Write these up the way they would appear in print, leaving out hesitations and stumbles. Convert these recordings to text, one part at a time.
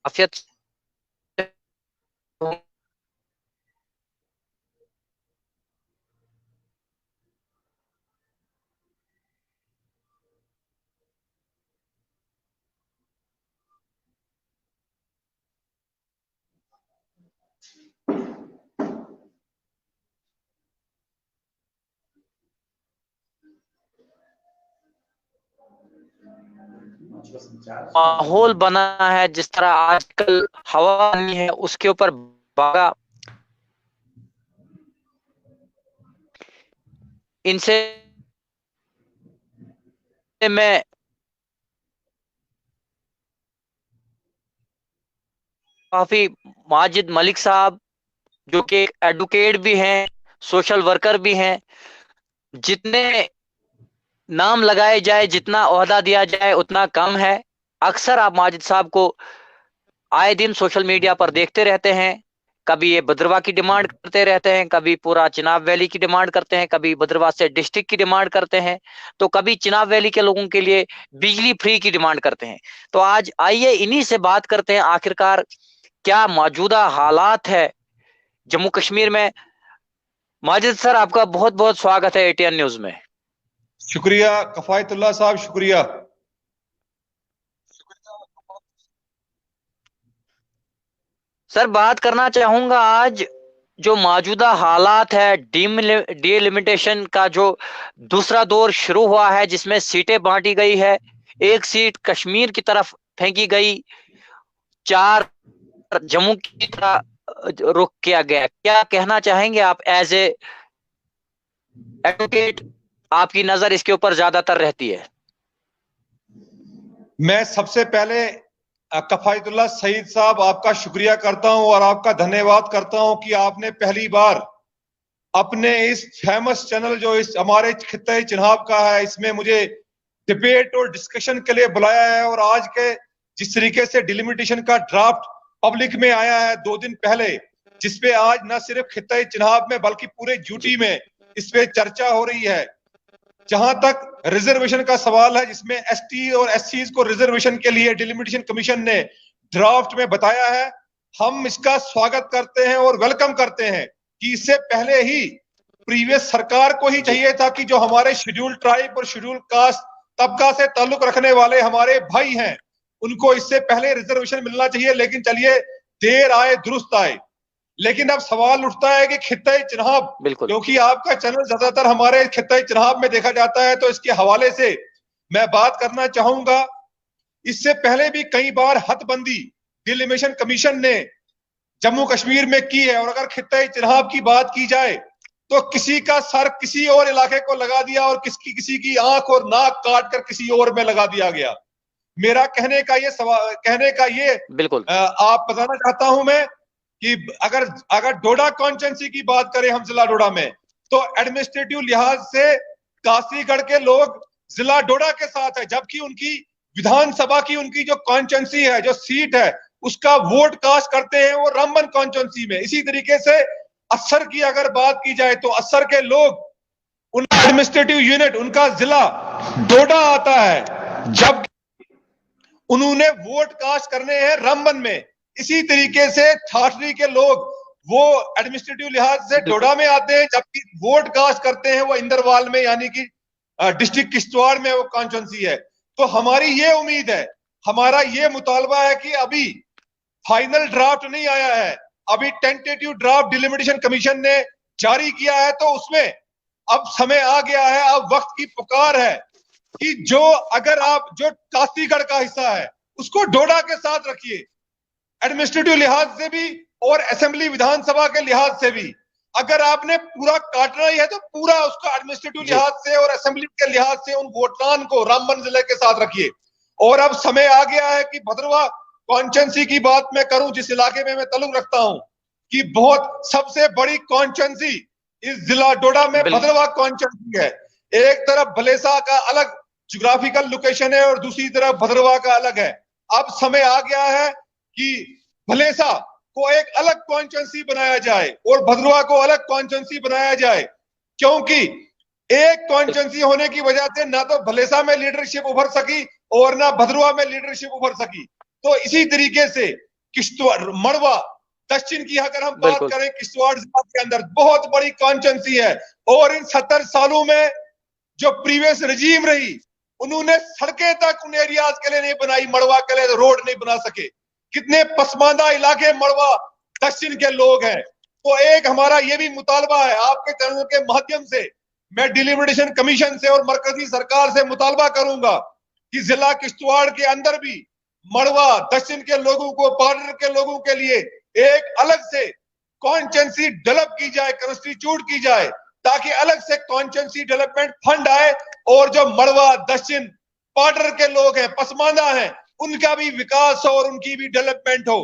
आफियत माहौल बना है, जिस तरह आजकल हवा नहीं है उसके ऊपर भागा। इनसे मैं काफी माजिद मलिक साहब, जो कि एडवोकेट भी हैं, सोशल वर्कर भी हैं, जितने नाम लगाए जाए, जितना ओहदा दिया जाए उतना कम है। अक्सर आप माजिद साहब को आए दिन सोशल मीडिया पर देखते रहते हैं। कभी ये भद्रवाह की डिमांड करते रहते हैं, कभी पूरा चिनाब वैली की डिमांड करते हैं, कभी भद्रवाह से डिस्ट्रिक्ट की डिमांड करते हैं, तो कभी चिनाब वैली के लोगों के लिए बिजली फ्री की डिमांड करते हैं। तो आज आइए इन्हीं से बात करते हैं, आखिरकार क्या मौजूदा हालात है जम्मू कश्मीर में। माजिद सर, आपका बहुत बहुत स्वागत है एटीएन न्यूज में। शुक्रिया कफायतुल्लाह साहब, शुक्रिया। सर, बात करना चाहूंगा आज जो मौजूदा हालात है, डीलिमिटेशन का जो दूसरा दौर शुरू हुआ है, जिसमें सीटें बांटी गई है, एक सीट कश्मीर की तरफ फेंकी गई, 4 जम्मू की तरफ रुख किया गया। क्या कहना चाहेंगे आप एज ए एडवोकेट? आपकी नजर इसके ऊपर ज्यादातर रहती है। मैं सबसे पहले कफायतुल्लाह सईद साहब आपका शुक्रिया करता हूं और आपका धन्यवाद करता हूं कि आपने पहली बार अपने इस फेमस चैनल जो इस हमारे खित्ते चिनाब का है, इसमें मुझे डिबेट और डिस्कशन के लिए बुलाया है। और आज के जिस तरीके से डिलिमिटेशन का ड्राफ्ट पब्लिक में आया है 2 दिन पहले, जिसपे आज न सिर्फ खित्ते चिनाब में बल्कि पूरे यूटी में इस पे चर्चा हो रही है। जहां तक रिजर्वेशन का सवाल है, जिसमें एसटी और एससी को रिजर्वेशन के लिए डिलिमिटेशन कमीशन ने ड्राफ्ट में बताया है, हम इसका स्वागत करते हैं और वेलकम करते हैं कि इससे पहले ही प्रीवियस सरकार को ही चाहिए था कि जो हमारे शेड्यूल ट्राइब और शेड्यूल कास्ट तबका से ताल्लुक रखने वाले हमारे भाई हैं, उनको इससे पहले रिजर्वेशन मिलना चाहिए। लेकिन चलिए, देर आए दुरुस्त आए। लेकिन अब सवाल उठता है कि खित्ते चिनाब, बिल्कुल। क्योंकि आपका चैनल ज्यादातर हमारे खित्ते चिनाब में देखा जाता है, तो इसके हवाले से मैं बात करना चाहूंगा। इससे पहले भी कई बार हदबंदी डिलिमिटेशन कमीशन ने जम्मू कश्मीर में की है। और अगर खित्ते चिनाब की बात की जाए तो किसी का सर किसी और इलाके को लगा दिया और किसी की आंख और नाक काट कर किसी और में लगा दिया गया। मेरा कहने का ये बिल्कुल। आप बताना चाहता हूं मैं कि अगर अगर डोडा कॉन्स्टिट्यूंसी की बात करें हम जिला डोडा में, तो एडमिनिस्ट्रेटिव लिहाज से कासीगढ़ के लोग जिला डोडा के साथ है, जबकि उनकी विधानसभा की उनकी जो कॉन्स्टिट्यूंसी है, जो सीट है, उसका वोट कास्ट करते हैं वो रामबन कॉन्स्टिट्यूंसी में। इसी तरीके से अस्सर की अगर बात की जाए तो अस्सर के लोग, उनका एडमिनिस्ट्रेटिव यूनिट, उनका जिला डोडा आता है, जब उन्होंने वोट कास्ट करने हैं रामबन में। इसी तरीके से ठाठरी के लोग वो एडमिनिस्ट्रेटिव लिहाज से डोडा में आते हैं, जबकि वोट कास्ट करते हैं वो इंदरवाल में, यानी कि डिस्ट्रिक्ट किश्तवाड़ में वो कॉन्स्टिट्यूंसी है। तो हमारी ये उम्मीद है, हमारा ये मुतालबा है कि अभी फाइनल ड्राफ्ट नहीं आया है, अभी टेंटेटिव ड्राफ्ट डिलिमिटेशन कमीशन ने जारी किया है, तो उसमें अब समय आ गया है, अब वक्त की पुकार है कि जो अगर आप जो कासीगढ़ का हिस्सा है उसको डोडा के साथ रखिए, एडमिनिस्ट्रेटिव लिहाज से भी और असेंबली विधानसभा के लिहाज से भी। अगर आपने पूरा काटना ही है तो पूरा उसका एडमिनिस्ट्रेटिव लिहाज से और असेंबली के लिहाज से उन वोटरान को रामबन जिले के साथ रखिए। और अब समय आ गया है कि भद्रवाह कॉन्स्टिट्यूंसी की बात मैं करूं, जिस इलाके में मैं ताल्लुक रखता हूं, कि बहुत सबसे बड़ी कॉन्स्टिट्यूंसी इस जिला डोडा में भद्रवाह कॉन्स्टिट्यूंसी है। एक तरफ भलेसा का अलग ज्योग्राफिकल लोकेशन है और दूसरी तरफ भद्रवाह का अलग है। अब समय आ गया है कि भलेसा को एक अलग कॉन्स्टिट्यूंसी बनाया जाए और भद्रवाह को अलग कॉन्स्टिट्यूंसी बनाया जाए, क्योंकि एक कॉन्स्टिट्यूंसी होने की वजह से ना तो भलेसा में लीडरशिप उभर सकी और ना भद्रवाह में लीडरशिप उभर सकी। तो इसी तरीके से किश्तवाड़, मड़वा, दक्षिण की अगर हम बात बिल्कुल करें, किश्तवाड़ जिला के अंदर बहुत बड़ी कॉन्स्टिट्यूंसी है। और इन 70 सालों में जो प्रीवियस रजीम रही, उन्होंने सड़कें तक उन एरियाज के लिए नहीं बनाई, मड़वा के लिए रोड नहीं बना सके। कितने पसमानदा इलाके मड़वा दक्षिण के लोग हैं। तो एक हमारा ये भी मुतालबा है, आपके चैनल के माध्यम से मैं डिलिमिटेशन कमीशन से और मरकजी सरकार से मुतालबा करूंगा कि जिला किश्तवाड़ के अंदर भी मड़वा दक्षिण के लोगों को, बॉर्डर के लोगों के लिए एक अलग से कॉन्स्टिट्यूंसी डेवलप की जाए, कंस्टिट्यूट की जाए, ताकि अलग से कॉन्स्टिट्यूंसी डेवलपमेंट फंड आए और जो मड़वा दक्षिण बॉर्डर के लोग हैं, पसमानदा हैं, उनका भी विकास हो और उनकी भी डेवलपमेंट हो।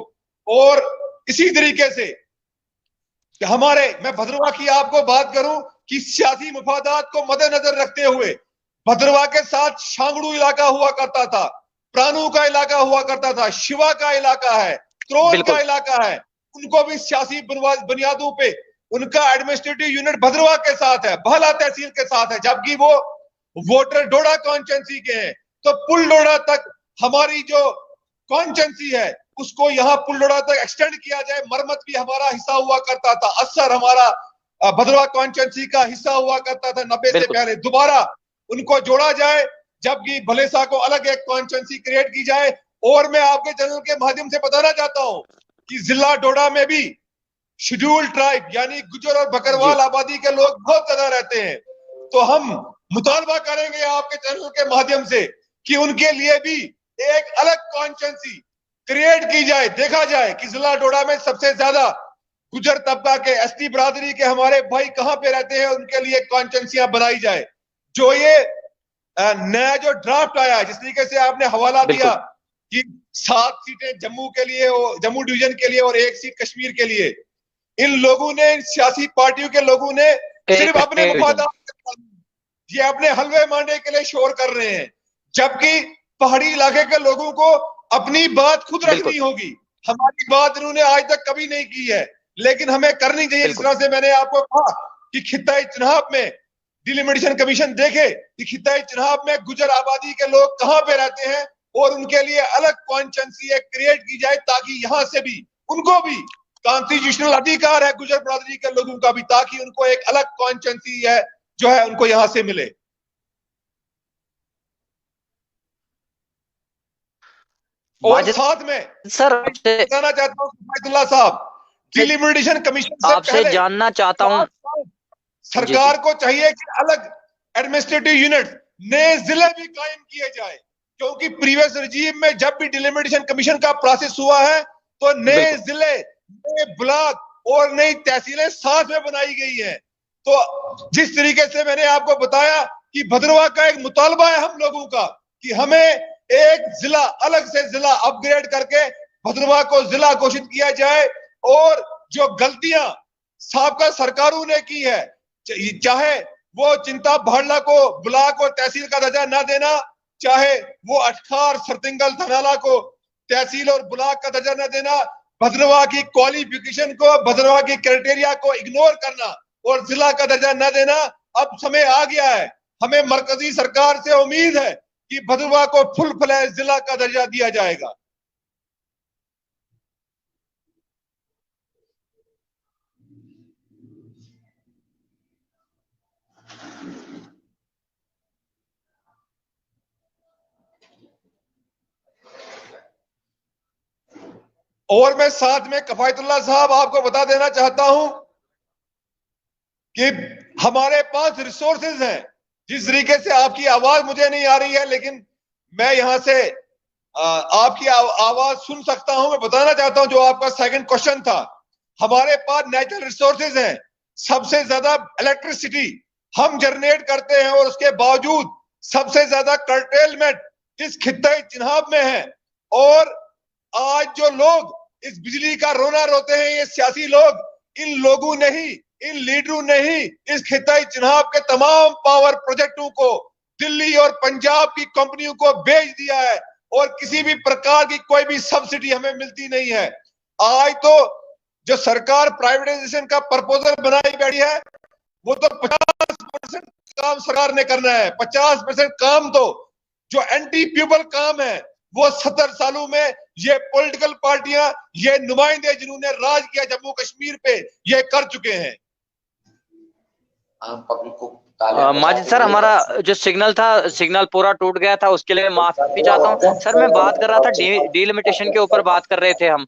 और इसी तरीके से हमारे, मैं भद्रवाह की आपको बात करूं कि सियासी मफादात को मद्देनजर रखते हुए भद्रवाह के साथ शांगड़ू इलाका हुआ करता था, प्राणू का इलाका हुआ करता था, शिवा का इलाका है, त्रोल का इलाका है, उनको भी सियासी बुनियादों पे उनका एडमिनिस्ट्रेटिव यूनिट भद्रवाह के साथ है, बहला तहसील के साथ है, जबकि वो वोटर डोडा कॉन्स्टिट्यूंसी के हैं। तो पुल डोडा तक हमारी जो कॉन्स्टिट्यूंसी है उसको यहाँ पुल डोडा तक एक्सटेंड किया जाए। मरमत भी हमारा हिस्सा हुआ करता था, असर हमारा भद्रवाह कॉन्स्टिट्यूंसी का हिस्सा हुआ करता था 90 से पहले, दोबारा उनको जोड़ा जाए, जबकि भलेसा को अलग एक कॉन्स्टिट्यूंसी क्रिएट की जाए। और मैं आपके चैनल के माध्यम से बताना चाहता हूं कि जिला डोडा में भी शेड्यूल ट्राइब यानी गुजर और बकरवाल आबादी के लोग बहुत ज्यादा रहते हैं। तो हम मुतालबा करेंगे आपके चैनल के माध्यम से कि उनके लिए भी एक अलग कॉन्स्टिट्यूंसी क्रिएट की जाए। देखा जाए कि जिला डोडा में सबसे ज्यादा गुजर तबका के, एसटी बरादरी के हमारे भाई कहां पे रहते हैं, उनके लिए कॉन्स्टिट्यूंसियां बनाई जाए। जो ये नया जो ड्राफ्ट आया है, जिस तरीके से आपने हवाला दिया कि 7 सीटें जम्मू के लिए, जम्मू डिवीजन के लिए और 1 सीट कश्मीर के लिए, इन लोगों ने, इन सियासी पार्टियों के लोगों ने सिर्फ अपने मफादात, ये अपने हलवे मांडे के लिए शोर कर रहे हैं, जबकि पहाड़ी इलाके के लोगों को अपनी बात खुद रखनी होगी। हमारी बात इन्होंने आज तक कभी नहीं की है, लेकिन हमें करनी चाहिए। इस तरह से मैंने आपको कहा कि खित्ता चिनाब में डिलिमिटेशन कमीशन देखे कि खित्ता चिनाब में गुजर आबादी के लोग कहां पे रहते हैं और उनके लिए अलग कॉन्स्टिट्यूंसी क्रिएट की जाए, ताकि यहां से भी उनको भी कॉन्स्टिट्यूशनल अधिकार है गुजर बरादरी के लोगों का भी, ताकि उनको एक अलग कॉन्स्टिट्यूंसी है जो है उनको यहां से मिले। और साथ में सर बताना चाहता हूं फैजुल्लाह साहब, डिलिमिटेशन कमीशन से आपसे जानना चाहता हूं, सरकार को चाहिए कि अलग एडमिनिस्ट्रेटिव यूनिट, नए जिले भी कायम किए जाए, क्योंकि प्रीवियस रजीम में जब भी डिलिमिटेशन कमीशन का प्रोसेस हुआ है तो नए जिले, नए ब्लॉक और नई तहसीलें साथ में बनाई गई हैं। तो जिस तरीके से मैंने आपको बताया कि भद्रवाह का एक मुतालबा है हम लोगों का कि हमें एक जिला, अलग से जिला अपग्रेड करके भद्रवाह को जिला घोषित किया जाए, और जो गलतियां साबका सरकारों ने की है, चाहे वो चिंता भाड़ला को ब्लॉक और तहसील का दर्जा न देना, चाहे वो अटखार सरतिंगल धनाला को तहसील और ब्लॉक का दर्जा न देना, भद्रवाह की क्वालिफिकेशन को, भद्रवाह की क्राइटेरिया को इग्नोर करना और जिला का दर्जा न देना, अब समय आ गया है। हमें मरकजी सरकार से उम्मीद है कि भद्रवाह को फुल फ्लैश जिला का दर्जा दिया जाएगा। और मैं साथ में कफायतुल्लाह साहब आपको बता देना चाहता हूं कि हमारे पास रिसोर्सेज हैं। जिस तरीके से आपकी आवाज मुझे नहीं आ रही है, लेकिन मैं यहां से आपकी आवाज सुन सकता हूं। मैं बताना चाहता हूं, जो आपका सेकंड क्वेश्चन था, हमारे पास नेचुरल रिसोर्सेज हैं, सबसे ज्यादा इलेक्ट्रिसिटी हम जनरेट करते हैं, और उसके बावजूद सबसे ज्यादा कर्टेलमेंट इस खित्ते चिनाब में है। और आज जो लोग इस बिजली का रोना रोते हैं, ये सियासी लोग, इन लोगों ने ही, इन लीडरों ने ही इस खित्ते चिनाब के तमाम पावर प्रोजेक्टों को दिल्ली और पंजाब की कंपनियों को बेच दिया है, और किसी भी प्रकार की कोई भी सब्सिडी हमें मिलती नहीं है। आज तो जो सरकार प्राइवेटाइजेशन का प्रपोजल बनाई बैठी है, वो तो 50% काम सरकार ने करना है। 50% काम तो जो एंटी पीपल काम है, वो 70 सालों में ये पॉलिटिकल पार्टियां, ये नुमाइंदे जिन्होंने राज किया जम्मू कश्मीर पे, ये कर चुके हैं। माजिद सर, हमारा जो सिग्नल था, सिग्नल पूरा टूट गया था, उसके लिए माफी चाहता हूँ सर। मैं बात कर रहा था डीलिमिटेशन के ऊपर बात कर रहे थे हम।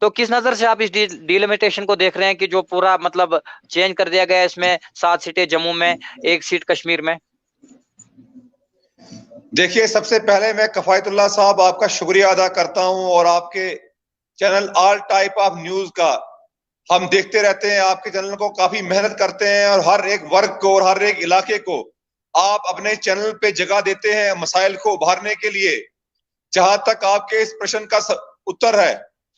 तो किस नजर से आप इस डीलिमिटेशन को देख रहे हैं कि जो पूरा मतलब चेंज कर दिया गया है, इसमें 7 सीटें जम्मू में, 1 सीट कश्मीर में? देखिए, सबसे पहले मैं कफायतुल्लाह साहब आपका शुक्रिया अदा करता हूं, और आपके channel all type of news का हम देखते रहते हैं। आपके चैनल को काफी मेहनत करते हैं और हर एक वर्ग को और हर एक इलाके को आप अपने चैनल पे जगह देते हैं मसाइल को उभारने के लिए। जहां तक आपके इस प्रश्न का उत्तर है,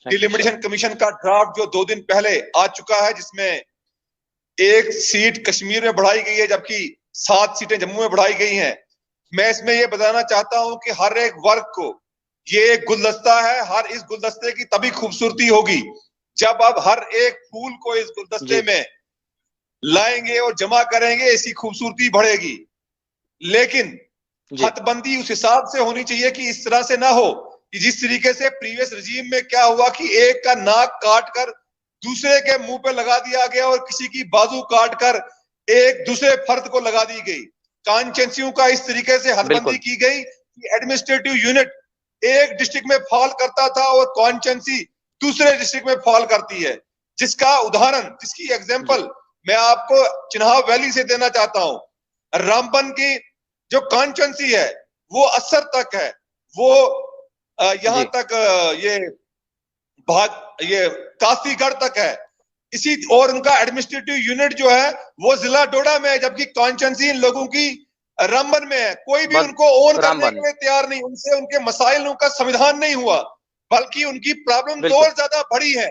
डिलिमिटेशन कमीशन का ड्राफ्ट जो 2 दिन पहले आ चुका है, जिसमें 1 सीट कश्मीर में बढ़ाई गई है जबकि 7 सीटें जम्मू में बढ़ाई गई हैं। मैं इसमें यह बताना चाहता हूं कि हर एक वर्ग को ये एक गुलदस्ता है, हर इस गुलदस्ते की तभी खूबसूरती होगी जब आप हर एक फूल को इस गुलदस्ते में लाएंगे और जमा करेंगे, इसकी खूबसूरती बढ़ेगी। लेकिन हदबंदी उस हिसाब से होनी चाहिए कि इस तरह से ना हो कि जिस तरीके से प्रीवियस रजीम में क्या हुआ कि एक का नाक काट कर दूसरे के मुंह पे लगा दिया गया और किसी की बाजू काट कर एक दूसरे फर्द को लगा दी गई। कॉन्स्टिट्यूएंसियों का इस तरीके से हदबंदी की गई कि एडमिनिस्ट्रेटिव यूनिट एक डिस्ट्रिक्ट में फॉल करता था और कॉन्स्टिट्यूएंसी दूसरे डिस्ट्रिक्ट में फॉल करती है। जिसका उदाहरण, जिसकी एग्जांपल मैं आपको चिनाब वैली से देना चाहता हूं। रामबन की जो कॉन्स्टिट्यूएंसी है वो असर तक है, वो यहां तक ये कासीगढ़ तक है। इसी और उनका एडमिनिस्ट्रेटिव यूनिट जो है वो जिला डोडा में है, जबकि कॉन्स्टिट्यूएंसी इन लोगों की रामबन में है। कोई भी उनको ओन करने के लिए तैयार नहीं, उनसे उनके मसाइल, उनका समाधान नहीं हुआ, बल्कि उनकी प्रॉब्लम तो और ज्यादा बड़ी है।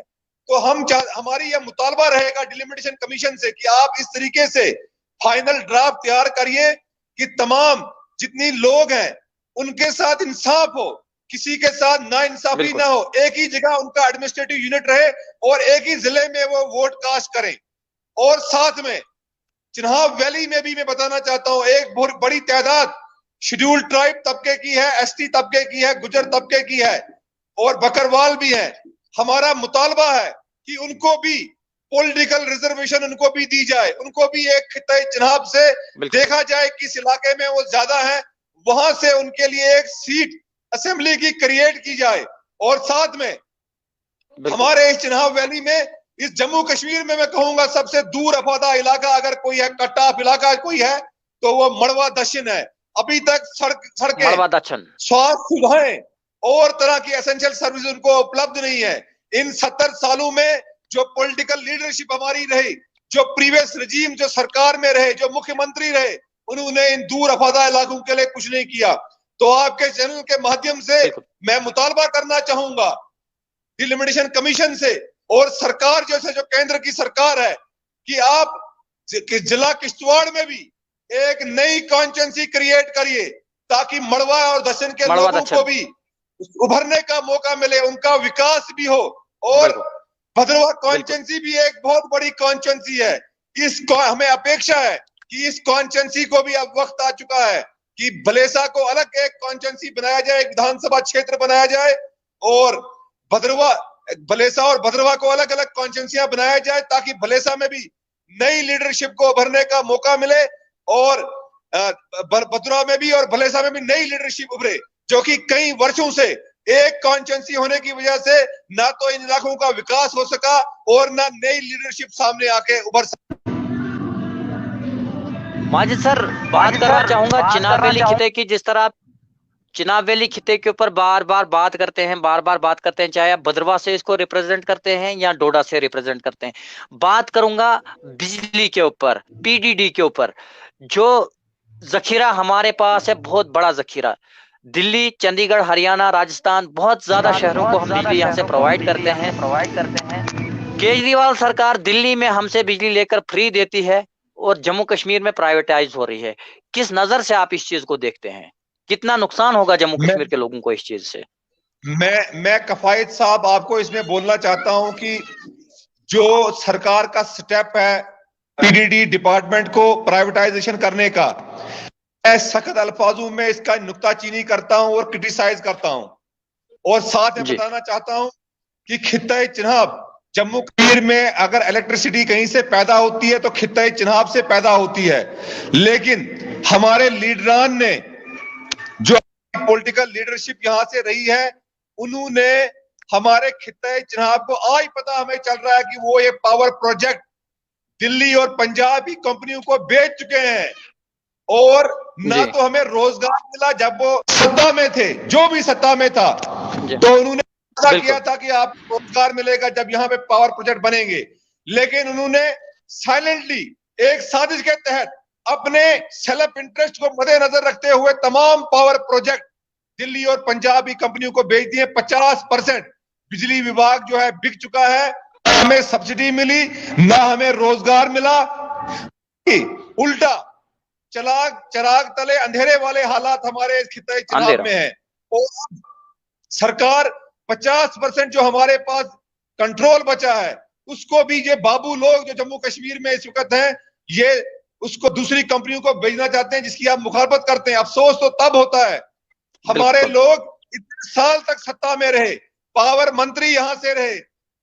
तो हमारी यह मुतालबा रहेगा डिलिमिटेशन कमीशन से कि आप इस तरीके से फाइनल ड्राफ्ट तैयार करिए कि तमाम जितनी लोग हैं उनके साथ इंसाफ हो, किसी के साथ नाइंसाफी ना हो, एक ही जगह उनका एडमिनिस्ट्रेटिव यूनिट रहे और एक ही जिले में वो वोट कास्ट करें। और साथ में चिनाब वैली में भी मैं बताना चाहता हूं, एक बहुत बड़ी तादाद शेड्यूल्ड ट्राइब तबके की है, एसटी तबके की है, गुजर तबके की है और बकरवाल भी है। हमारा मुतालबा है कि उनको भी पॉलिटिकल रिजर्वेशन उनको भी दी जाए, उनको भी एक खित्ते चिनाब से देखा जाए किस इलाके में वो ज्यादा है, वहां से उनके लिए एक सीट असेंबली की क्रिएट की जाए। और साथ में हमारे इस चिनाब वैली में, इस जम्मू कश्मीर में मैं कहूंगा सबसे दूर अफादा इलाका अगर कोई है, कट ऑफ इलाका कोई है, तो वो मड़वा दक्षिण है। अभी तक सड़कें, स्वास्थ्य सुविधाएं और तरह की एसेंशियल सर्विस उनको उपलब्ध नहीं है। इन 70 सालों में जो पॉलिटिकल लीडरशिप हमारी रही, जो प्रीवियस रजीम जो सरकार में रहे, जो मुख्यमंत्री रहे, उन्होंने इन दूर अफादा इलाकों के लिए कुछ नहीं किया। तो आपके चैनल के माध्यम से मैं मुतालबा करना चाहूंगा डिलिमिटेशन कमीशन से और सरकार जैसे जो केंद्र की सरकार है कि आप जिला किश्तवाड़ में भी एक नई कॉन्स्टिट्यूएंसी क्रिएट करिए ताकि मड़वा और दक्षिण के लोगों को भी उभरने का मौका मिले, उनका विकास भी हो। और भद्रवा कॉन्स्टिट्यूएंसी भी एक बहुत बड़ी कॉन्स्टिट्यूएंसी है। इसको हमें अपेक्षा है कि इस कॉन्स्टिट्यूएंसी को भी अब वक्त आ चुका है कि भलेसा को अलग एक कॉन्स्टिट्यूएंसी बनाया जाए, एक विधानसभा क्षेत्र बनाया जाए और भलेसा और भद्रवा को अलग अलग कॉन्स्टिट्यूएंसियां बनाया जाए ताकि भलेसा में भी नई लीडरशिप को उभरने का मौका मिले और भद्रवा में भी और भलेसा में भी नई लीडरशिप उभरे, जो कि कई वर्षों से एक कॉन्स्टिट्यूएंसी होने की वजह से ना तो इन इलाकों का विकास हो सका और ना नई लीडरशिप सामने आके उभर सका। माजिद सर, बात करना चाहूंगा चिनाब वैली खिते की। जिस तरह आप चिनाब वैली खिते के ऊपर बार बार बात करते हैं, चाहे आप भद्रवा से इसको रिप्रेजेंट करते हैं या डोडा से रिप्रेजेंट करते हैं। बात करूंगा बिजली के ऊपर, पीडीडी के ऊपर। जो जखीरा हमारे पास है, बहुत बड़ा जखीरा, दिल्ली, चंडीगढ़, हरियाणा, राजस्थान, बहुत ज्यादा शहरों को हम बिजली यहाँ से प्रोवाइड करते हैं। केजरीवाल सरकार दिल्ली में हमसे बिजली लेकर फ्री देती है और जम्मू कश्मीर में प्राइवेटाइज हो रही है। किस नजर से आप इस चीज को देखते हैं? कितना नुकसान होगा जम्मू कश्मीर के लोगों को इस चीज से? मैं कफायत साहब आपको इसमें बोलना चाहता हूं कि जो सरकार का स्टेप है पीडीडी डिपार्टमेंट को प्राइवेटाइजेशन करने का, मैं सख्त अल्फाजों में इसका नुक्ताचीनी करता हूं और क्रिटिसाइज करता हूं, और साथ में जी बताना चाहता हूं कि खित्ता चिनाब जम्मू कश्मीर में अगर इलेक्ट्रिसिटी कहीं से पैदा होती है तो खित्ता चिनाब से पैदा होती है। लेकिन हमारे लीडरान ने, जो पॉलिटिकल लीडरशिप यहां से रही है, उन्होंने हमारे खित्ता चिनाब को, आज पता हमें चल रहा है कि वो ये पावर प्रोजेक्ट दिल्ली और पंजाब की कंपनियों को बेच चुके हैं, और ना जी तो हमें रोजगार मिला जब वो सत्ता में थे, जो भी सत्ता में था, जी तो उन्होंने वादा किया बिल्कुल था कि आप रोजगार मिलेगा जब यहाँ पे पावर प्रोजेक्ट बनेंगे। लेकिन उन्होंने साइलेंटली एक साजिश के तहत अपने सेल्फ इंटरेस्ट को मद्देनजर रखते हुए तमाम पावर प्रोजेक्ट दिल्ली और पंजाब की कंपनियों को बेच दिए। 50% बिजली विभाग जो है बिक चुका है, ना हमें सब्सिडी मिली, ना हमें रोजगार मिला, उल्टा चराग चराग तले अंधेरे वाले हालात हमारे इस खित्ते चिनाब अंधेरा में है। और सरकार 50% जो हमारे पास कंट्रोल बचा है, उसको भी ये बाबू लोग जो जम्मू कश्मीर में इस वक्त हैं, ये उसको दूसरी कंपनियों को भेजना चाहते हैं, जिसकी आप मुखालफत करते हैं। अफसोस तो तब होता है, हमारे बिल्कुल लोग इतने साल तक सत्ता में रहे, पावर मंत्री यहां से रहे,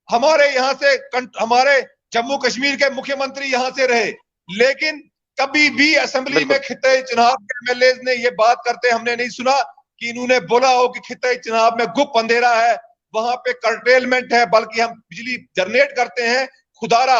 हमारे यहां से हमारे जम्मू कश्मीर के मुख्यमंत्री यहां से रहे, लेकिन कभी भी असेंबली में बिल्कुल खित्ते चिनाब के एमएलए ने ये बात करते हमने नहीं सुना कि इन्होंने बोला हो कि खित्ते चिनाब में गुप्त अंधेरा है, वहां पे कर्टेलमेंट है, बल्कि हम बिजली जनरेट करते हैं, खुदारा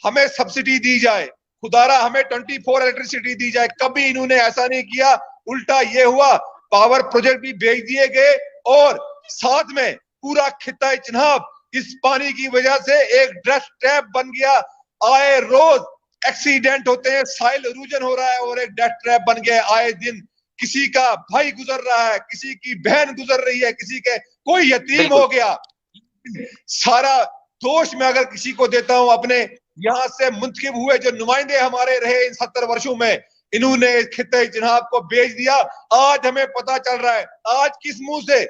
हमें सब्सिडी दी जाए, खुदारा हमें 24 इलेक्ट्रिसिटी दी जाए। कभी इन्होंने ऐसा नहीं किया। उल्टा ये हुआ, पावर प्रोजेक्ट भी भेज दिए गए, और साथ में पूरा खित्ता चिनाब इस पानी की वजह से एक डेथ ट्रैप बन गया। आए रोज एक्सीडेंट होते हैं, साइल इरोजन हो रहा है, और एक डेथ ट्रैप बन गया। आए दिन किसी का भाई गुजर रहा है, किसी की बहन गुजर रही है, किसी के कोई यतीम हो बिल्कुल गया। सारा दोष मैं अगर किसी को देता हूं, अपने यहां से मुंतखब हुए जो नुमाइंदे हमारे रहे इन 70 वर्षों में, इन्होंने इस खित्ते चिनाब को बेच दिया। आज हमें पता चल रहा है, आज किस मुंह से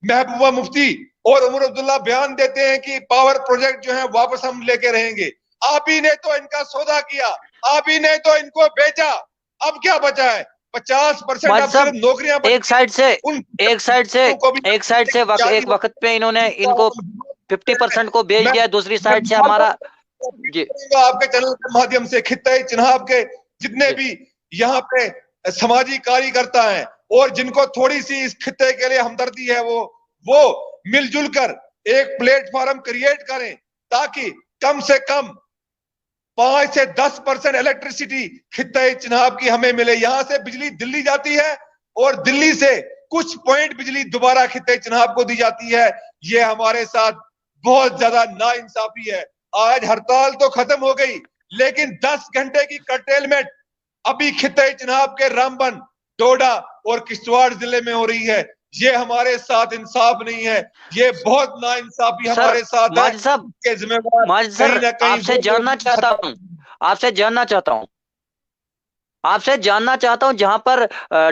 महबूबा मुफ्ती और उमर अब्दुल्ला बयान देते हैं कि पावर प्रोजेक्ट जो है वापस हम लेके रहेंगे। आप ही ने तो इनका सौदा किया, आप ही ने तो इनको बेचा, अब क्या बचा है? 50% माजिद अब सिर्फ साहब, नौकरियां बची एक साइड से उन एक साइड से को भी एक वक्त पे इन्होंने इनको 50% को बेच मैं दिया, दूसरी मैं साइड से हमारा जी करूंगा आपके चैनल के माध्यम से, खित्ते चिनाब के जितने जी भी यहाँ पे समाजी कार्यकर्ता हैं और जिनको थोड़ी सी इस खित्ते के लिए हमदर्दी है, वो मिलजुल कर एक प्लेटफॉर्म क्रिएट करें, ताकि कम से कम 5 से 10% इलेक्ट्रिसिटी खित्ते चिनाब की हमें मिले। यहां से बिजली दिल्ली जाती है, और दिल्ली से कुछ पॉइंट बिजली दोबारा खित्ते चिनाब को दी जाती है। ये हमारे साथ बहुत ज्यादा नाइंसाफी है। आज हड़ताल तो खत्म हो गई, लेकिन 10 घंटे की कर्टेलमेंट अभी खित्ते चिनाब के रामबन, डोडा और किश्तवाड़ जिले में हो रही है। ये हमारे साथ इंसाफ नहीं है, ये बहुत नाइंसाफी सर हमारे साथ है। माजिद साहब, इसके जिम्मेवार माजिद कहीं सर ना कहीं आपसे वो जानना लोग चाहता हूं, आपसे जानना चाहता हूं आपसे जानना चाहता हूं जहां पर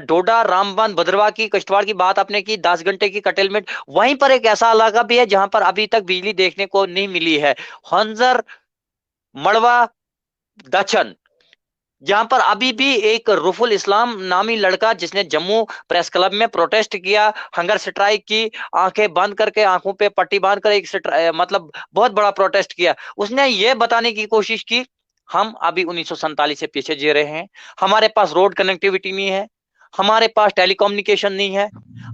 डोडा, रामबन, भद्रवाह की, किश्तवाड़ की बात आपने की, 10 घंटे की कटेलमेंट, वहीं पर एक ऐसा इलाका भी है जहां पर अभी तक बिजली देखने को नहीं मिली है, हंजर, मड़वा, दचन, जहां पर अभी भी एक रुफुल इस्लाम नामी लड़का, जिसने जम्मू प्रेस क्लब में प्रोटेस्ट किया, हंगर स्ट्राइक की, आंखें बंद करके, आंखों पे पट्टी बांध कर एक मतलब बहुत बड़ा प्रोटेस्ट किया, उसने ये बताने की कोशिश की हम अभी 1947 से पीछे जी रहे हैं, हमारे पास रोड कनेक्टिविटी नहीं है, हमारे पास टेलीकम्युनिकेशन नहीं है,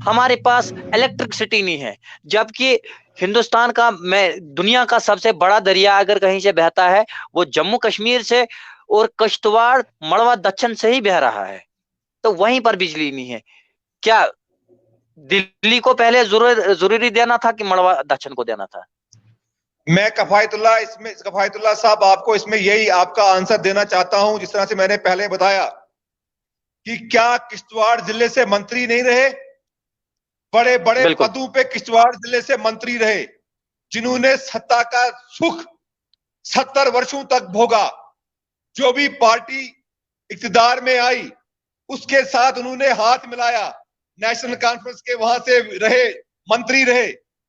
हमारे पास इलेक्ट्रिसिटी नहीं है, जबकि हिंदुस्तान का, मैं दुनिया का सबसे बड़ा दरिया अगर कहीं से बहता है वो जम्मू कश्मीर से और किश्तवाड़, मड़वा, दक्षिण से ही बह रहा है, तो वहीं पर बिजली नहीं है। क्या दिल्ली को पहले जरूरी देना था कि मड़वा, दक्षिण को देना था? मैं कफायतुल्लाह साहब आपको इसमें यही आपका आंसर देना चाहता हूं, जिस तरह से मैंने पहले बताया कि क्या किश्तवाड़ जिले से मंत्री नहीं रहे? बड़े बड़े बिल्कुल पदों पे किश्तवाड़ जिले से मंत्री रहे, जिन्होंने सत्ता का सुख 70 वर्षों तक भोगा। जो भी पार्टी इक्तदार में आई उसके साथ उन्होंने हाथ मिलाया, नेशनल कॉन्फ्रेंस के वहां से रहे, मंत्री रहे,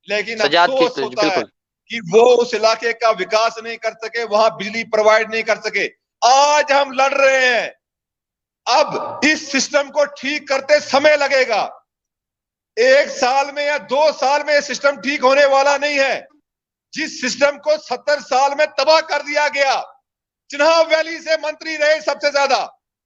लेकिन सजाद की अफसोस होता है बिल्कुल कि वो उस इलाके का विकास नहीं कर सके, वहां बिजली प्रोवाइड नहीं कर सके। आज हम लड़ रहे हैं, अब इस सिस्टम को ठीक करते समय लगेगा, 1 साल में या 2 साल में यह सिस्टम ठीक होने वाला नहीं है। जिस सिस्टम को 70 साल में तबाह कर दिया गया, चिन्हाव वैली से मंत्री रहे सबसे ज्यादा,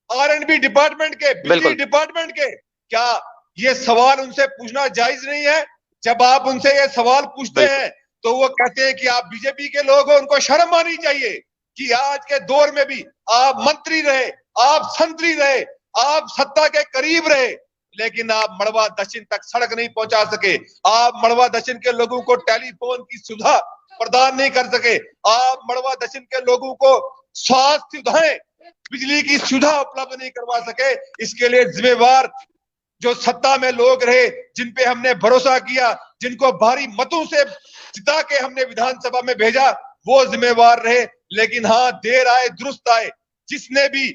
R&B डिपार्टमेंट के, बिजली डिपार्टमेंट के, क्या ये सवाल उनसे पूछना जायज नहीं है? जब आप उनसे ये सवाल पूछते हैं तो वो कहते हैं कि आप बीजेपी के लोग हो, उनको शर्म आनी चाहिए कि आज के दौर में भी आप मंत्री रहे, आप संतरी रहे, आप सत्ता के करीब रहे, लेकिन आप मड़वा दक्षिण तक सड़क नहीं पहुंचा सके, आप मड़वा दक्षिण के लोगों को टेलीफोन की सुविधा प्रदान नहीं कर सके, आप मड़वा दक्षिण के लोगों को स्वास्थ्य सुविधाएं, बिजली की सुविधा उपलब्ध नहीं करवा सके। इसके लिए जिम्मेवार जो सत्ता में लोग रहे, जिन पे हमने भरोसा किया, जिनको भारी मतों से जिता के हमने विधानसभा में भेजा, वो जिम्मेवार रहे। लेकिन हाँ, देर आए दुरुस्त आए। जिसने भी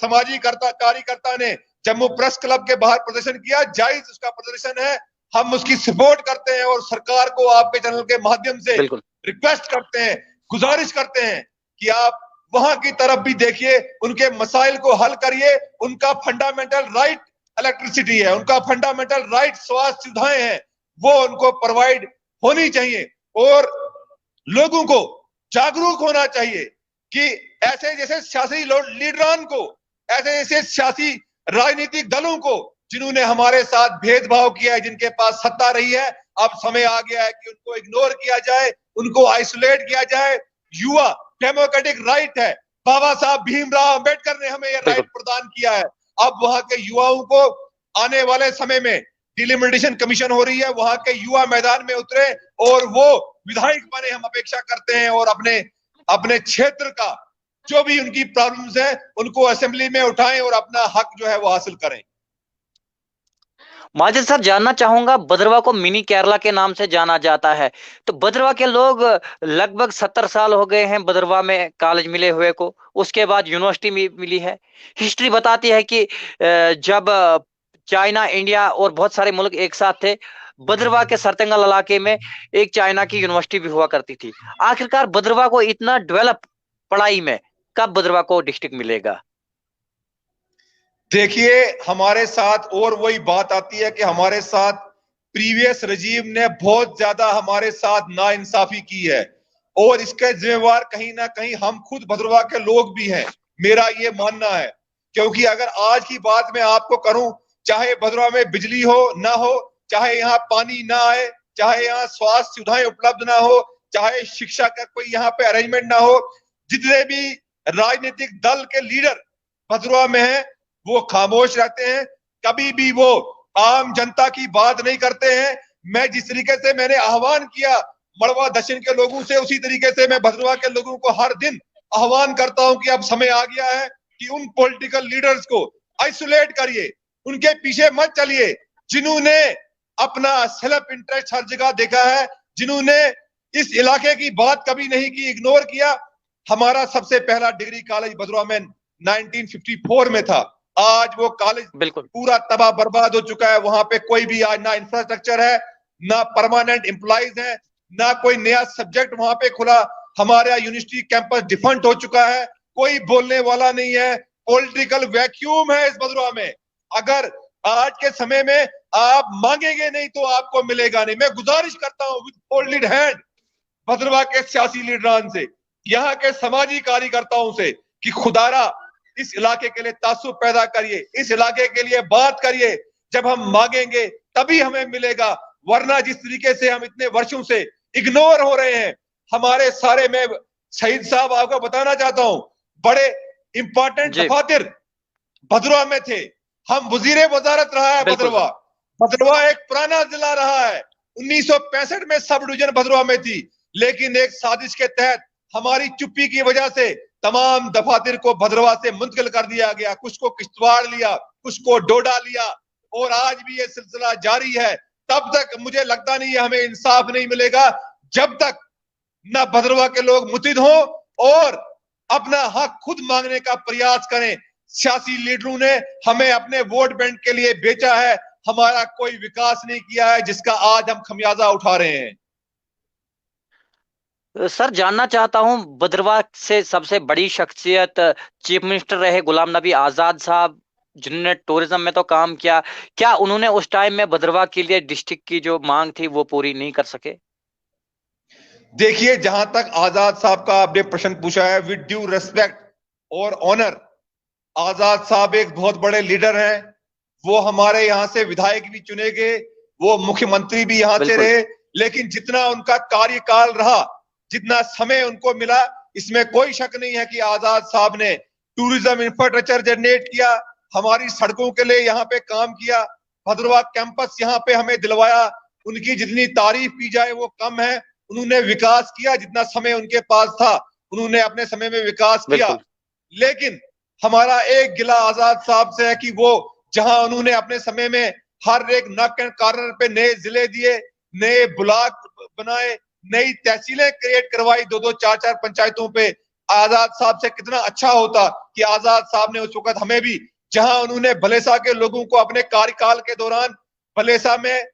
सामाजिक कार्यकर्ता ने जम्मू प्रेस क्लब के बाहर प्रदर्शन किया, जायज उसका प्रदर्शन है, हम उसकी सपोर्ट करते हैं और सरकार को आपके चैनल के माध्यम से रिक्वेस्ट करते हैं, गुजारिश करते हैं कि आप वहां की तरफ भी देखिए, उनके मसाइल को हल करिए। उनका फंडामेंटल राइट इलेक्ट्रिसिटी है, उनका फंडामेंटल राइट स्वास्थ्य सुविधाएं हैं, वो उनको प्रोवाइड होनी चाहिए। और लोगों को जागरूक होना चाहिए कि ऐसे जैसे सियासी लीडरान को, ऐसे जैसे सियासी राजनीतिक दलों को जिन्होंने हमारे साथ भेदभाव किया है, जिनके पास सत्ता रही है, अब समय आ गया है कि उनको इग्नोर किया जाए, उनको आइसोलेट किया जाए। युवा डेमोक्रेटिक राइट है, बाबा साहब भीमराव अंबेडकर ने हमें यह राइट प्रदान किया है। अब वहां के युवाओं को आने वाले समय में डिलिमिटेशन कमीशन हो रही है, वहां के युवा मैदान में उतरे और वो विधायक बने, हम अपेक्षा करते हैं, और अपने क्षेत्र का जो भी उनकी प्रॉब्लम्स है उनको असेंबली में उठाएं और अपना हक जो है वो हासिल करें। माजिद सर, जानना चाहूंगा, भद्रवा को मिनी केरला के नाम से जाना जाता है, तो भद्रवा के लोग लगभग 70 साल हो गए हैं भद्रवा में कॉलेज मिले हुए को, उसके बाद यूनिवर्सिटी मिली है। हिस्ट्री बताती है कि जब चाइना, इंडिया और बहुत सारे मुल्क एक साथ थे, भद्रवा के सरतंगल इलाके में एक चाइना की यूनिवर्सिटी भी हुआ करती थी। आखिरकार भद्रवा को इतना डेवलप पढ़ाई में कब भद्रवा को डिस्ट्रिक्ट मिलेगा? देखिए, हमारे साथ और वही बात आती है कि हमारे साथ प्रीवियस रजीम ने बहुत ज्यादा हमारे साथ नाइंसाफी की है, और इसके जिम्मेवार कहीं ना कहीं हम खुद भद्रवा के लोग भी हैं, मेरा ये मानना है। क्योंकि अगर आज की बात मैं आपको करूं, चाहे भद्रवा में बिजली हो ना हो, चाहे यहाँ पानी ना आए, चाहे यहाँ स्वास्थ्य सुविधाएं उपलब्ध ना हो, चाहे शिक्षा का कोई यहाँ पे अरेंजमेंट ना हो, जितने भी राजनीतिक दल के लीडर भद्रवा में है वो खामोश रहते हैं, कभी भी वो आम जनता की बात नहीं करते हैं। मैं जिस तरीके से मैंने आह्वान किया मड़वा दक्षिण के लोगों से, उसी तरीके से मैं भद्रवा के लोगों को हर दिन आह्वान करता हूं कि अब समय आ गया है कि उन पॉलिटिकल लीडर्स को आइसोलेट करिए, उनके पीछे मत चलिए, जिन्होंने अपना सेल्फ इंटरेस्ट हर जगह देखा है, जिन्होंने इस इलाके की बात कभी नहीं की, इग्नोर किया। हमारा सबसे पहला डिग्री कॉलेज भद्रवा में 1954 में था, आज वो कॉलेज पूरा तबाह बर्बाद हो चुका है। वहां पे कोई भी आज ना इंफ्रास्ट्रक्चर है, ना परमानेंट एम्प्लॉइज है, ना कोई नया सब्जेक्ट वहां पे खुला। हमारा यूनिवर्सिटी कैंपस डिफंक्ट हो चुका है, कोई बोलने वाला नहीं है, पॉलिटिकल वैक्यूम है इस भद्रवा में। अगर आज के समय में आप मांगेंगे नहीं तो आपको मिलेगा नहीं। मैं गुजारिश करता हूं विद फोल्डेड हैंड भद्रवा के सियासी लीडरान से, यहाँ के समाजी कार्यकर्ताओं से, कि खुदारा इस इलाके के लिए तासुब पैदा करिए, इस इलाके के लिए बात करिए। जब हम मांगेंगे तभी हमें मिलेगा, वरना जिस तरीके से हम इतने वर्षों से इग्नोर हो रहे हैं, हमारे सारे, मैं शहीद साहब आपको बताना चाहता हूं, बड़े इंपॉर्टेंट दफातर भद्रवा में थे। हम वजीरे वजारत रहा है भद्रवा, भद्रवा एक पुराना जिला रहा है, 1965 में सब डिवीजन भद्रवा में थी, लेकिन एक साजिश के तहत हमारी चुप्पी की वजह से तमाम दफातर को भद्रवा से मुंतकिल कर दिया गया, कुछ को किश्तवाड़ लिया, कुछ को डोडा लिया, और आज भी ये सिलसिला जारी है। तब तक मुझे लगता नहीं है हमें इंसाफ नहीं मिलेगा, जब तक न भद्रवा के लोग मुतहिद हों और अपना हक खुद मांगने का प्रयास करें। सियासी लीडरों ने हमें अपने वोट बैंक के लिए बेचा है, हमारा कोई विकास नहीं किया है, जिसका आज हम खमियाजा उठा रहे हैं। सर, जानना चाहता हूं, भद्रवा से सबसे बड़ी शख्सियत चीफ मिनिस्टर रहे गुलाम नबी आजाद साहब, जिन्होंने टूरिज्म में तो काम किया, क्या उन्होंने उस टाइम में भद्रवाह के लिए डिस्ट्रिक्ट की जो मांग थी वो पूरी नहीं कर सके? देखिए, जहां तक आजाद साहब का आपने प्रश्न पूछा है, विद ड्यू रेस्पेक्ट और ऑनर, आजाद साहब एक बहुत बड़े लीडर हैं। वो हमारे यहाँ से विधायक भी चुने गए, वो मुख्यमंत्री भी यहाँ से बिल्कुल रहे। लेकिन जितना उनका कार्यकाल रहा, जितना समय उनको मिला, इसमें कोई शक नहीं है कि आजाद साहब ने टूरिज्म इंफ्रास्ट्रक्चर जनरेट किया, हमारी सड़कों के लिए यहाँ पे काम किया, भद्रवाह कैंपस यहाँ पे हमें दिलवाया। उनकी जितनी तारीफ की जाए वो कम है। उन्होंने विकास किया, जितना समय उनके पास था उन्होंने अपने समय में विकास किया। बिल्कुल लेकिन हमारा एक गिला आजाद साहब से है कि वो जहां उन्होंने अपने समय में हर एक नक एंड कॉर्नर पे नए जिले दिए, नए ब्लॉक बनाए, नई तहसीलें क्रिएट करवाई, दो दो चार चार पंचायतों पे, आजाद साहब से कितना अच्छा होता कि आजाद साहब ने उस वक्त हमें भी, जहां उन्होंने भलेसा के लोगों को अपने कार्यकाल के दौरान भलेसा में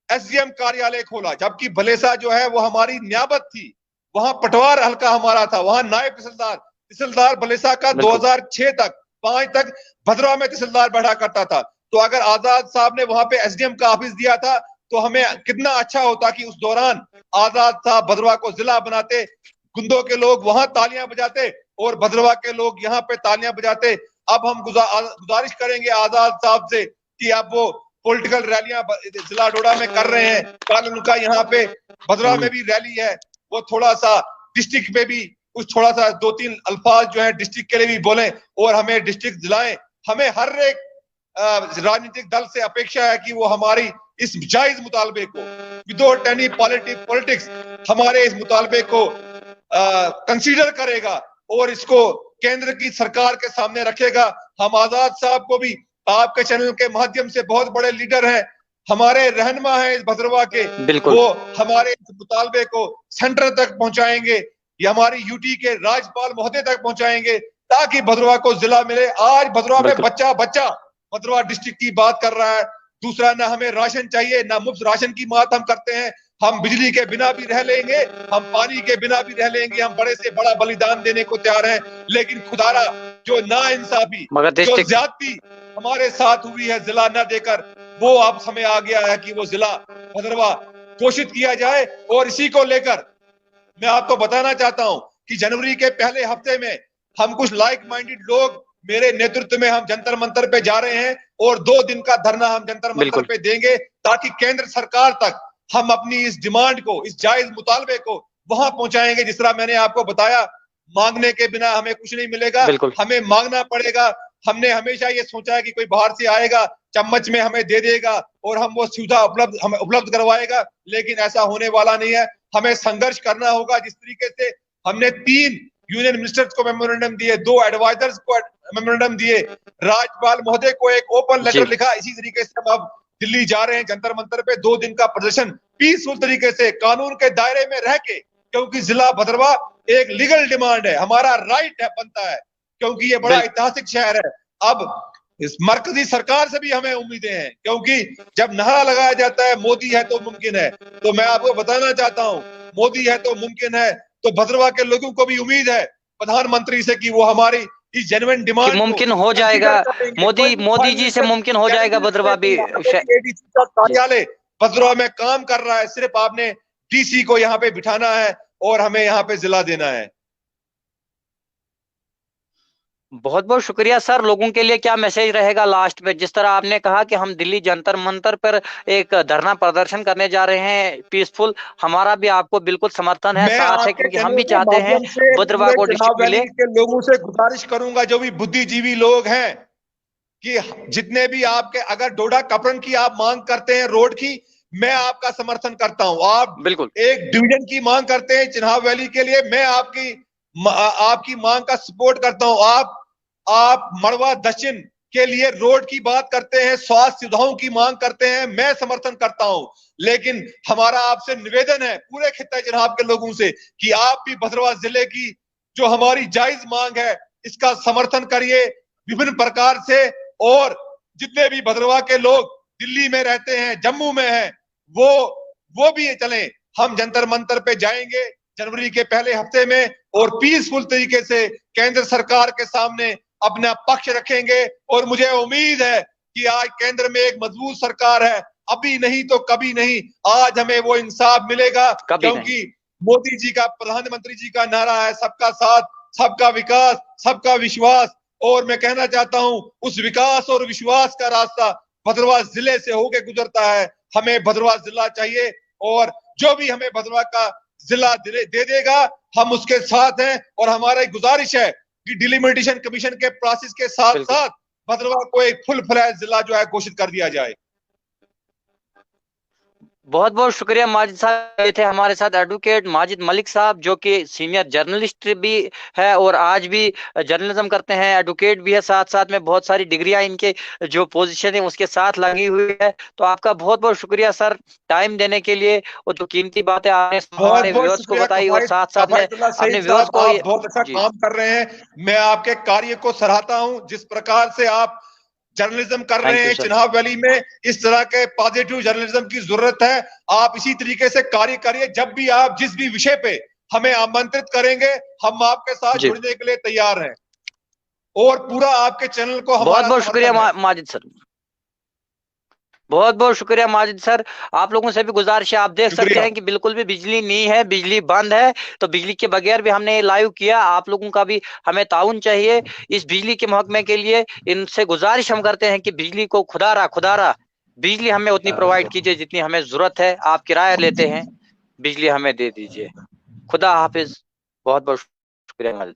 एसडीएम कार्यालय खोला, जबकि भलेसा जो है वो हमारी नियाबत थी, वहां पटवार हल्का हमारा था, वहां नायब तहसीलदार तहसीलदार भलेसा का बिल्कुल 2006 तक 5 तक भद्रवाह में तहसीलदार बैठा करता था। तो अगर आजाद साहब ने वहां पे एसडीएम का ऑफिस दिया था तो हमें कितना अच्छा होता कि उस दौरान आजाद साहब भद्रवाह को जिला बनाते, गुंदों के लोग वहां तालियां बजाते और भद्रवाह के लोग यहाँ पे तालियां बजाते। अब हम गुजारिश करेंगे आजाद साहब से कि अब वो पॉलिटिकल रैलियां जिला डोडा में कर रहे हैं, कल उनका यहाँ पे भद्रवाह में भी रैली है, वो थोड़ा सा डिस्ट्रिक्ट पे भी कुछ थोड़ा सा 2-3 अल्फाज जो है डिस्ट्रिक्ट के लिए भी बोलें और हमें डिस्ट्रिक्ट दिलाएं। हमें हर एक राजनीतिक दल से अपेक्षा है कि वो हमारी इस जायज मुतालबे को विदाउट एनी पॉलिटिक्स हमारे इस मुतालबे को कंसीडर करेगा और इसको केंद्र की सरकार के सामने रखेगा। हम आजाद साहब को भी आपके चैनल के माध्यम से, बहुत बड़े लीडर हैं, हमारे रहनुमा हैं इस भद्रवाह के, बिल्कुल वो हमारे इस मुतालबे को सेंटर तक पहुंचाएंगे, ये हमारी यूटी के राज्यपाल महोदय तक पहुंचाएंगे ताकि भद्रवाह को जिला मिले। आज भद्रवाह में बच्चा बच्चा भद्रवाह डिस्ट्रिक्ट की बात कर रहा है। दूसरा, ना हमें राशन चाहिए, ना मुफ्त राशन की बात हम करते हैं, हम बिजली के बिना भी रह लेंगे, हम पानी के बिना भी रह लेंगे, हम बड़े से बड़ा बलिदान देने को तैयार हैं। लेकिन खुदारा जो नाइंसाफी, जो ज्यादती हमारे साथ हुई है जिला न देकर, वो अब समय आ गया है कि वो जिला भद्रवाह घोषित किया जाए। और इसी को लेकर मैं आपको बताना चाहता हूं कि जनवरी के पहले हफ्ते में हम कुछ लाइक माइंडेड लोग मेरे नेतृत्व में हम जंतर मंतर पे जा रहे हैं और 2 दिन का धरना हम जंतर मंतर पे देंगे ताकि केंद्र सरकार तक हम अपनी इस डिमांड को, इस जायज मुतालबे को वहां पहुंचाएंगे। जिस तरह मैंने आपको बताया, मांगने के बिना हमें कुछ नहीं मिलेगा, हमें मांगना पड़ेगा। हमने हमेशा ये सोचा है कि कोई बाहर से आएगा, चम्मच में हमें दे देगा और हम वो सुविधा हमें उपलब्ध करवाएगा, लेकिन ऐसा होने वाला नहीं है। हमें संघर्ष करना होगा। जिस तरीके से हमने 3 यूनियन मिनिस्टर्स को मेमोरेंडम दिए, 2 एडवाइजर्स को मेमोरेंडम दिए, राज्यपाल महोदय को एक ओपन लेटर लिखा, इसी तरीके से हम अब दिल्ली जा रहे हैं जंतर मंतर पे 2 दिन का प्रदर्शन पीसफुल तरीके से, कानून के दायरे में रह के, क्योंकि जिला भद्रवाह एक लीगल डिमांड है, हमारा राइट है, बनता है, क्योंकि ये बड़ा ऐतिहासिक शहर है। अब इस मरकजी सरकार से भी हमें उम्मीदें हैं, क्योंकि जब नारा लगाया जाता है मोदी है तो मुमकिन है, तो मैं आपको बताना चाहता हूं मोदी है तो मुमकिन है, तो भद्रवाह के लोगों को भी उम्मीद है प्रधानमंत्री से कि वो हमारी इस जेन्युइन डिमांड मुमकिन हो जाएगा। मोदी जी से मुमकिन हो जाएगा। भद्रवाह भी कार्यालय भद्रवाह में काम कर रहा है, सिर्फ आपने डीसी को यहाँ पे बिठाना है और हमें यहाँ पे जिला देना है। बहुत बहुत शुक्रिया सर। लोगों के लिए क्या मैसेज रहेगा लास्ट में? जिस तरह आपने कहा कि हम दिल्ली जंतर मंतर पर एक धरना प्रदर्शन करने जा रहे हैं पीसफुल, हमारा भी आपको बिल्कुल समर्थन है, साथ है, क्योंकि हम भी चाहते हैं भद्रवाह को डिस्ट्रिक्ट मिले। के लोगों से गुजारिश करूंगा, जो भी बुद्धिजीवी लोग हैं, कि जितने भी आपके, अगर डोडा कपरन की आप मांग करते हैं रोड की, मैं आपका समर्थन करता हूं। आप बिल्कुल एक डिवीजन की मांग करते हैं चिन्हाव वैली के लिए, मैं आपकी मांग का सपोर्ट करता हूं। आप मड़वा दक्षिण के लिए रोड की बात करते हैं, स्वास्थ्य सुविधाओं की मांग करते हैं, मैं समर्थन करता हूं। लेकिन हमारा आपसे निवेदन है पूरे खित्ता चिन्हाव के लोगों से कि आप भी भद्रवाह जिले की जो हमारी जायज मांग है इसका समर्थन करिए विभिन्न प्रकार से। और जितने भी भद्रवाह के लोग दिल्ली में रहते हैं, जम्मू में हैं, वो भी चलें। हम जंतर मंतर पे जाएंगे जनवरी के पहले हफ्ते में और पीसफुल तरीके से केंद्र सरकार के सामने अपना पक्ष रखेंगे और मुझे उम्मीद है कि आज केंद्र में एक मजबूत सरकार है, अभी नहीं तो कभी नहीं आज हमें वो इंसाफ मिलेगा, क्योंकि मोदी जी का, प्रधानमंत्री जी का नारा है सबका साथ, सबका विकास, सबका विश्वास। और मैं कहना चाहता हूं उस विकास और विश्वास का रास्ता भद्रवाह जिले से होकर गुजरता है। हमें भद्रवाह जिला चाहिए और जो भी हमें भद्रवाह का जिला दे देगा हम उसके साथ हैं। और हमारी गुजारिश है कि डिलिमिटेशन कमीशन के प्रोसेस के साथ साथ भद्रवाह को एक फुल फ्लैश जिला जो है घोषित कर दिया जाए। बहुत बहुत शुक्रिया माजिद साहब। ये थे हमारे साथ एडवोकेट माजिद मलिक साहब, जो कि सीनियर जर्नलिस्ट भी है और आज भी जर्नलिज्म करते हैं, एडवोकेट भी है, साथ साथ में बहुत सारी डिग्रियां इनके जो पोजीशन है उसके साथ लगी हुई है। तो आपका बहुत बहुत शुक्रिया सर टाइम देने के लिए, और जो कीमती बातें आपने हमारे व्यूअर्स को बताई और साथ साथ में अपने व्यूअर्स को। आप बहुत अच्छा काम कर रहे हैं, मैं आपके कार्य को सराहता हूं। जिस प्रकार से आप जर्नलिज्म कर रहे हैं चिनाब वैली में, इस तरह के पॉजिटिव जर्नलिज्म की जरूरत है। आप इसी तरीके से कार्य करिए। जब भी आप जिस भी विषय पे हमें आमंत्रित करेंगे हम आपके साथ जुड़ने के लिए तैयार हैं और पूरा आपके चैनल को हमारा बहुत बहुत शुक्रिया माजिद सर, बहुत बहुत शुक्रिया माजिद सर। आप लोगों से भी गुजारिश है, आप देख सकते हैं कि बिल्कुल भी बिजली नहीं है, बिजली बंद है, तो बिजली के बगैर भी हमने लाइव किया। आप लोगों का भी हमें ताउन चाहिए इस बिजली के महकमे के लिए। इनसे गुजारिश हम करते हैं कि बिजली को खुदारा बिजली हमें उतनी प्रोवाइड कीजिए जितनी हमें जरूरत है। आप किराया लेते हैं, बिजली हमें दे दीजिए। खुदा हाफिज। बहुत बहुत शुक्रिया माजिद।